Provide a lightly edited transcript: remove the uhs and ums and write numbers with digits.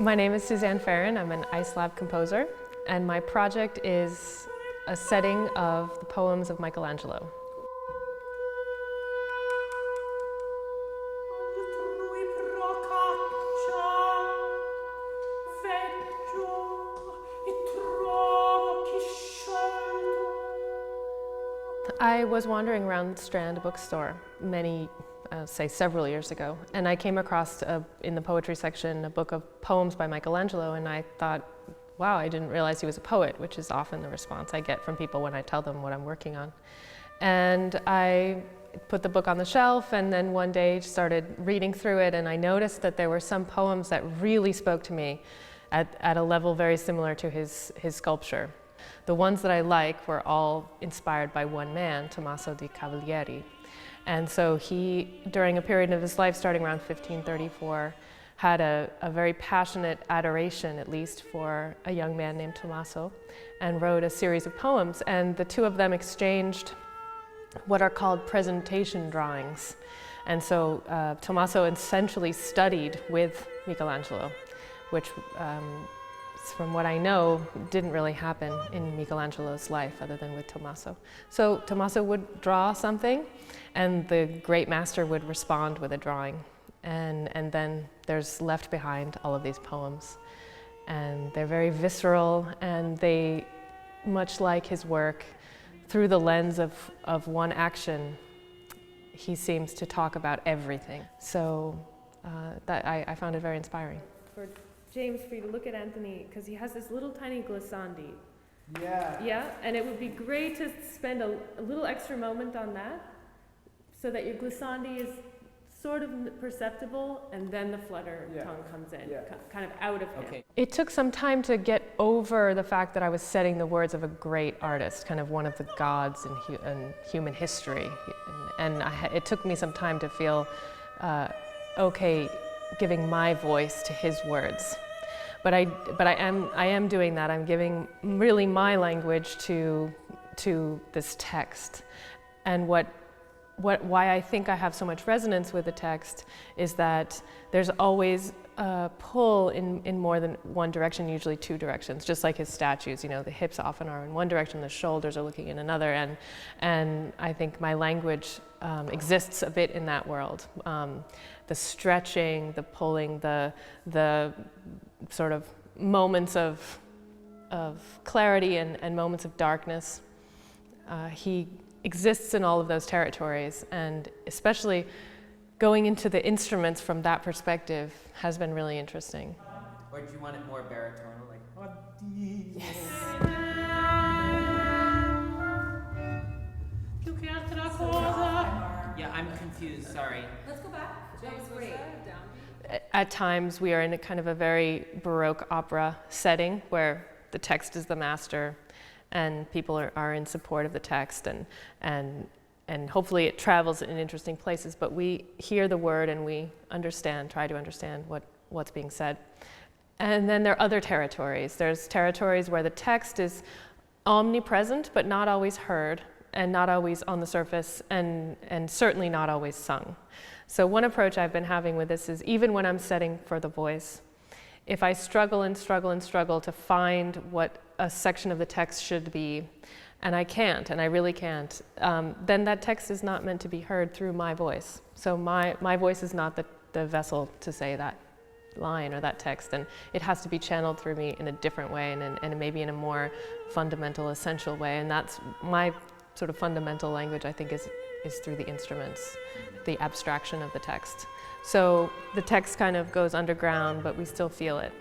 My name is Suzanne Farrin. I'm an ICElab composer, and my project is a setting of the poems of Michelangelo. I was wandering around Strand bookstore several years ago, and I came across in the poetry section a book of poems by Michelangelo, and I thought, wow, I didn't realize he was a poet, which is often the response I get from people when I tell them what I'm working on. And I put the book on the shelf, and then one day started reading through it, and I noticed that there were some poems that really spoke to me at a level very similar to his sculpture. The ones that I like were all inspired by one man, Tommaso di Cavalieri. And so he, during a period of his life, starting around 1534, had a very passionate adoration, at least, for a young man named Tommaso, and wrote a series of poems. And the two of them exchanged what are called presentation drawings. And so Tommaso essentially studied with Michelangelo, which from what I know, didn't really happen in Michelangelo's life other than with Tommaso. So Tommaso would draw something, and the great master would respond with a drawing. And then there's left behind all of these poems. And they're very visceral, and they, much like his work, through the lens of one action, he seems to talk about everything. So I found it very inspiring. James, for you to look at Anthony, because he has this little tiny glissandi. Yeah. Yeah, and it would be great to spend a little extra moment on that, so that your glissandi is sort of perceptible, and then the flutter tongue comes in, kind of out of him. Okay. It took some time to get over the fact that I was setting the words of a great artist, kind of one of the gods in human history, and it took me some time to feel okay giving my voice to his words. But I am doing that. I'm giving really my language to this text. And why I think I have so much resonance with the text is that there's always a pull in more than one direction, usually two directions, just like his statues. You know, the hips often are in one direction, the shoulders are looking in another, and I think my language exists a bit in that world. The stretching, the pulling, the sort of moments of clarity and moments of darkness. He exists in all of those territories, and especially going into the instruments from that perspective has been really interesting. Or do you want it more baritonal, like? Yes. Yeah, I'm confused, sorry. Let's go back. That was great. At times we are in a kind of a very Baroque opera setting where the text is the master and people are in support of the text, and hopefully it travels in interesting places, but we hear the word and we try to understand what's being said. And then there are other territories. There's territories where the text is omnipresent but not always heard, and not always on the surface, and certainly not always sung. So one approach I've been having with this is, even when I'm setting for the voice, if I struggle to find what a section of the text should be, and I can't, and I really can't, then that text is not meant to be heard through my voice. So my voice is not the vessel to say that line or that text, and it has to be channeled through me in a different way, and maybe in a more fundamental, essential way, and that's my sort of fundamental language, I think, is through the instruments, the abstraction of the text. So the text kind of goes underground, but we still feel it.